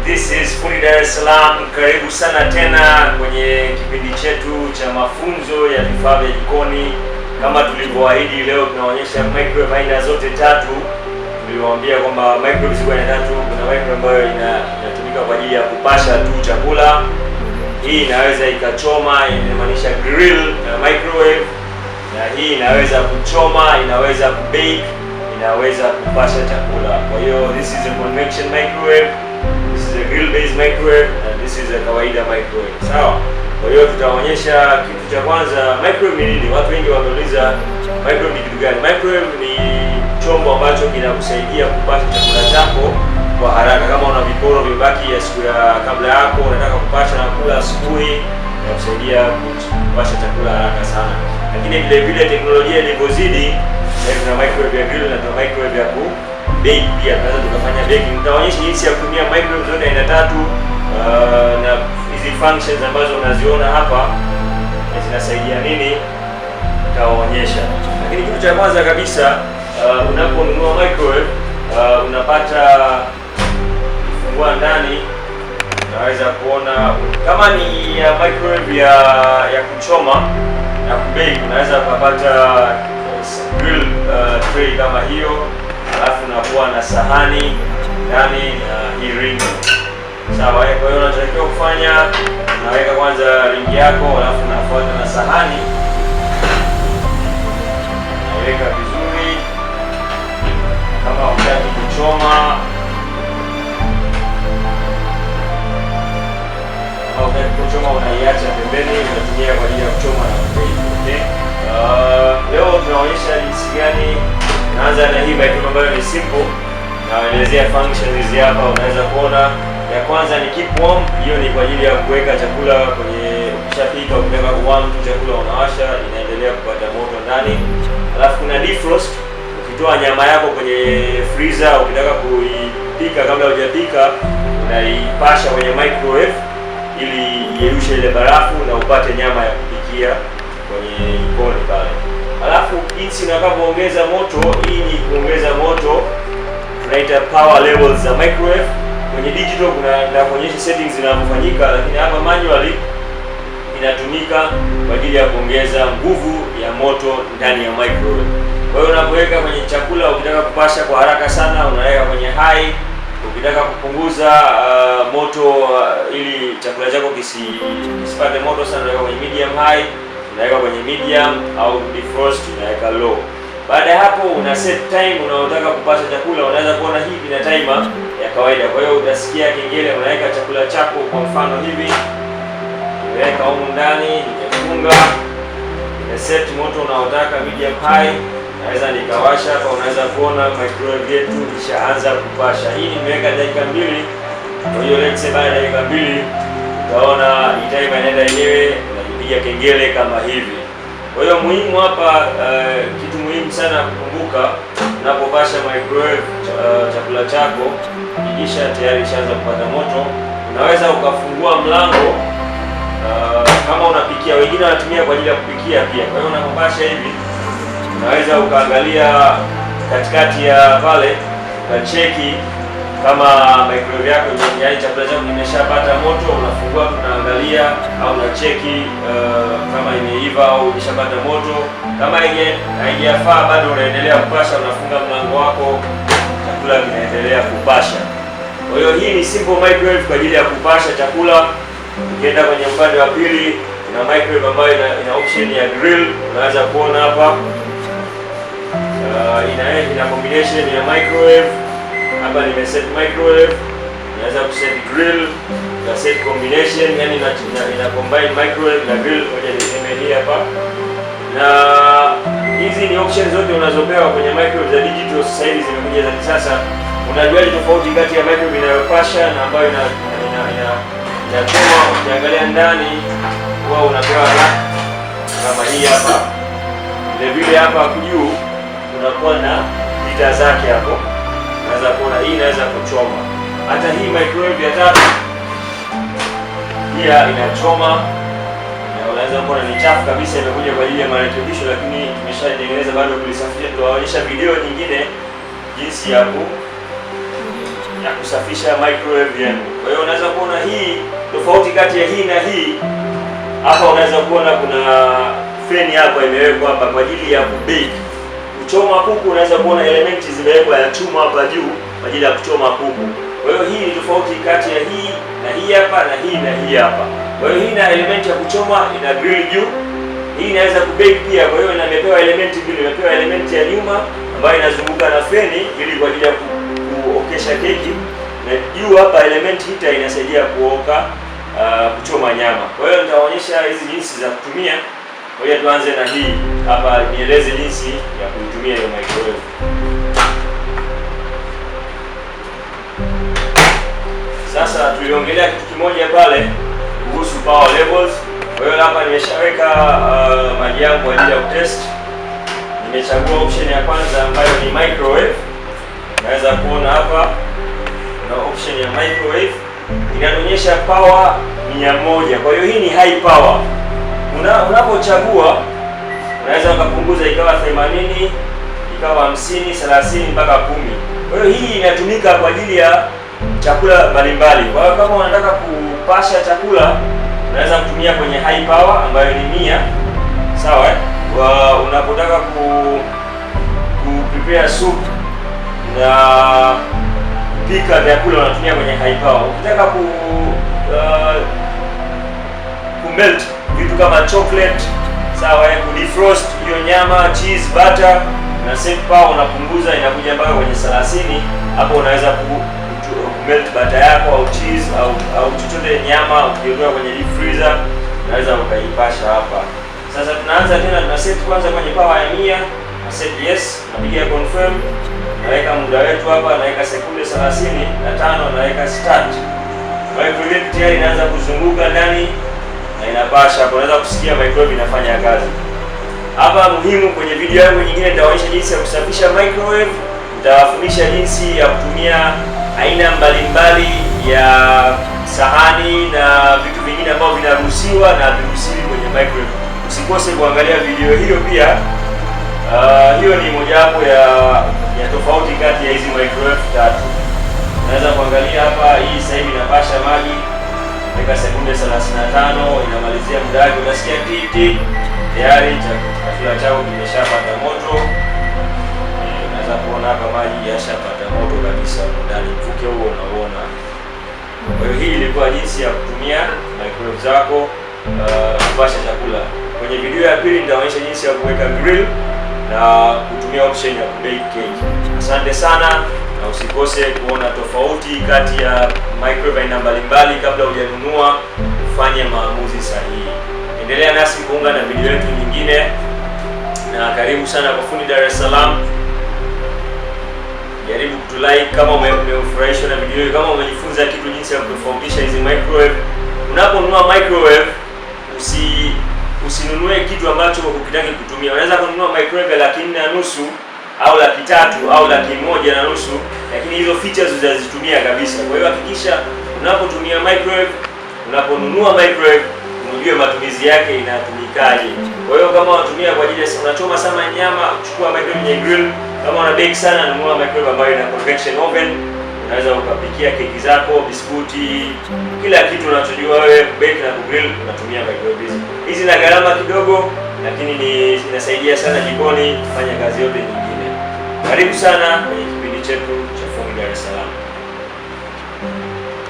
This is Fundi Dar es Salaam. Karibu sana tena kwenye kipindi chetu cha mafunzo ya vifaa vya jikoni. Kama tulivyoahidi, leo tunaonyesha microwave aina zote tatu. Tuliwaambia kwamba microwave ziko aina tatu. Kuna microwave ambayo inatumika kwa ajili ya kupasha tu chakula. Hii inaweza ikachoma, inamaanisha grill na microwave. Na hii inaweza kuchoma, inaweza kubake, inaweza kupasha chakula. Kwa hiyo this is a convection microwave, this is a grill based microwave, and this is a kawaida microwave. Sawa? Kwa hiyo tutaonyesha kitu cha kwanza, microwave ni nini? Watu wengi wameuliza microwave ni kitu gani? Microwave ni chombo ambacho kinakusaidia kupasha chakula chako kwa haraka. Kama una viporo vibaki ya siku ya kabla yako, unataka kupasha na kula asubuhi, inakusaidia kupasha chakula haraka sana. Lakini vile vile teknolojia ilivyozidi, tuna microwave ya grill na tuna microwave ya ku bake pia. Tunaweza tukafanya baking. Nitaonyesha jinsi ya kutumia microwave zote aina tatu, na hizi functions ambazo unaziona hapa zinasaidia nini, nitaonyesha. Lakini kitu cha kwanza kabisa, unaponunua microwave unapata kufungua ndani, unaweza kuona kama ni microwave ya kuchoma na kubake, unaweza kupata grill tray kama hiyo, alafu unakuwa na sahani ndani na hii ring. Sawa, kwa hiyo unachotakiwa kufanya, unaweka kwanza ring yako, alafu unafuata na sahani, unaweka vizuri. Kama unataka kuchoma, unaiacha pembeni, unatumia kwa ajili ya kuchoma na kubake. Okay? Leo tunaonyesha jinsi gani. Naanza na hii microwave ambayo ni simple, naelezea functions hizi hapa. Unaweza kuona ya kwanza ni keep warm. Hiyo ni kwa ajili ya kuweka chakula kwenye, ukishapika ukitaka kuwarm tu chakula unawasha, inaendelea kupata moto ndani. Alafu kuna defrost, ukitoa nyama yako kwenye freezer, ukitaka kuipika kabla hujapika, unaipasha kwenye microwave ili iyeyushe ile barafu na upate nyama ya kupikia kwenye jikoni pale. Alafu jinsi unavyoongeza moto, hii ni kuongeza moto, tunaita power levels za microwave. Kwenye digital kuna kuonyesha settings zinavyofanyika, lakini hapa manually inatumika kwa ajili ya kuongeza nguvu ya moto ndani ya microwave. Kwa hiyo unapoweka kwenye chakula, ukitaka kupasha kwa haraka sana, unaweka kwenye high. Ukitaka kupunguza moto ili chakula chako kisipate moto sana, unaweka kwenye medium high, unaweka kwenye medium, au defrost unaweka low. Baada ya hapo una set time unaotaka kupasha chakula. Unaweza kuona hii ina timer ya kawaida. Kwa hiyo utasikia kengele, unaweka chakula chako kwa mfano hivi, unaweka huko ndani, nimefunga, set moto unaotaka medium high, naweza nikawasha hapa. Unaweza kuona microwave yetu ishaanza kupasha. Hii nimeweka dakika 2. Kwa hiyo let's say baada ya dakika 2 utaona hii timer inaenda yenyewe, inapiga kengele kama hivi. Kwa hiyo muhimu hapa, kitu muhimu sana kukumbuka unapopasha microwave chakula chako, hakikisha tayari ishaanza kupata moto. Unaweza ukafungua mlango kama unapikia, wengine wanatumia kwa ajili ya kupikia pia. Kwa hiyo unapopasha hivi, unaweza ukaangalia katikati ya pale, ukacheki kama microwave yako, yaani chakula chako kimeshapata moto. Unafungua, unaangalia au unacheki kama imeiva au imeshapata moto. Kama haijafaa bado unaendelea kupasha, unafunga mlango wako, chakula kinaendelea kupasha. Kwa hiyo hii ni simple microwave kwa ajili ya kupasha chakula. Ukienda kwenye upande wa pili, kuna microwave ambayo ina option ya grill. Unaweza kuona hapa ina combination ya microwave. Hapa nimeset microwave, unaweza kuset grill na set combination, yani ina combine microwave na grill. Moja niseme hii hapa, na hizi ni options zote unazopewa kwenye microwave za digital. Sasa hivi zimekuja za kisasa. Unajuaje tofauti kati ya microwave inayopasha na ambayo inachoma? Ukiangalia ndani huwa unapewa kama hii hapa. Vile vile hapa juu unakuwa na lita zake hapo. Unaweza kuona hii inaweza kuchoma. Hata hii microwave ya tatu pia inachoma, na unaweza kuona ni chafu kabisa, imekuja kwa ajili ya marekebisho, lakini tumeshaitengeneza bado kulisafisha. Tutaonyesha video nyingine jinsi ya ya kusafisha microwave yenu. Kwa hiyo unaweza kuona hii tofauti kati ya hii na hii. Hapa unaweza kuona kuna feni hapa imewekwa hapa kwa ajili ya kubake. Kuchoma kuku, unaweza kuona elementi zimewekwa ya chuma hapa juu kwa ajili ya kuchoma kuku. Kwa hiyo hii ni tofauti kati ya hii na hii hapa na hii na hii hapa. Kwa hiyo hii ina element ya kuchoma, ina grill juu. Hii inaweza kubake pia. Kwa hiyo imepewa element mbili, imepewa element ya nyuma ambayo inazunguka na feni ili kwa ajili ya kuokesha keki, na juu hapa element heater inasaidia kuoka kuchoma nyama. Kwa hiyo nitaonyesha hizi jinsi za kutumia. Ngoja tuanze na hii hapa, nieleze jinsi ya kuitumia hiyo microwave. Sasa tuliongelea kitu kimoja pale kuhusu power levels. Kwa hiyo hapa nimeshaweka maji yangu kwa ajili ya kutest. Nimechagua option ya kwanza ambayo ni microwave. Naweza kuona hapa na option ya microwave inanionyesha power 100. Kwa hiyo hii ni high power. Unapochagua unaweza ukapunguza ikawa 80, ikawa 50, 30 mpaka 10. Kwa hiyo hii inatumika kwa ajili ya chakula mbalimbali. Kwa hiyo kama unataka kupasha chakula unaweza kutumia kwenye high power ambayo ni 100. Sawa eh? Unapotaka prepare soup na kupika vyakula unatumia kwenye high power. Ukitaka melt vitu kama chocolate, sawa eh, defrost hiyo nyama, cheese, butter, na set power unapunguza inakuja mpaka kwenye 30. Hapo unaweza melt butter yako au cheese au chochote nyama ukiondoa kwenye deep freezer unaweza ukaipasha hapa. Sasa tunaanza tena, tuna set kwanza kwenye power ya 100, na set yes, napiga confirm, naweka muda wetu hapa, naweka sekunde 35, naweka start. Microwave tayari inaanza kuzunguka ndani na inapasha hapo, unaweza kusikia microwave inafanya kazi. Hapa muhimu, kwenye video yangu nyingine nitaonyesha jinsi ya kusafisha microwave, nitawafundisha jinsi ya kutumia aina mbalimbali ya sahani na vitu vingine ambavyo vinaruhusiwa na viruhusiwi kwenye microwave. Usikose kuangalia video hiyo pia. Hiyo ni mojawapo ya tofauti kati ya hizi microwave tatu. Unaweza kuangalia hapa, hii sasa hivi inapasha maji, mpaka sekunde 35 inamalizia muda wake, unasikia titi, tayari chakula chako kimeshapata moto. Unaweza kuona hapa maji yashapata moto kabisa ndani, mvuke huo unaona. Kwa hiyo hii ilikuwa jinsi ya kutumia microwave zako kupasha chakula. Kwenye video ya pili nitaonyesha jinsi ya kuweka grill na kutumia option ya kubake cake. Asante sana, na usikose kuona tofauti kati ya microwave aina mbalimbali kabla hujanunua, ufanye maamuzi sahihi. Endelea nasi kuunga na video yetu nyingine, na karibu sana kwa Fundi Dar es Salaam. Jaribu kutulike kama umefurahishwa na video hii, kama umejifunza kitu jinsi ya kutofautisha hizi microwave. Unaponunua microwave usinunue kitu ambacho hukitaki kutumia. Unaweza kununua microwave ya 450 au 300 au 150, lakini hizo features uzazitumia kabisa. Kwa hiyo hakikisha unapotumia microwave, unaponunua microwave, unajue matumizi yake inatumikaje. Kwa hiyo kama unatumia kwa ajili ya unachoma sana nyama, chukua microwave yenye grill. Kama una bake sana, nunua microwave ambayo ina convection oven. Unaweza ukapikia keki zako, biskuti, kila kitu unachojua wewe bake na grill, unatumia microwave hizi. Hizi na gharama kidogo, lakini inasaidia sana jikoni kufanya kazi yote nyingine. Karibu sana kwenye kipindi chetu cha Fundi Dar es Salaam.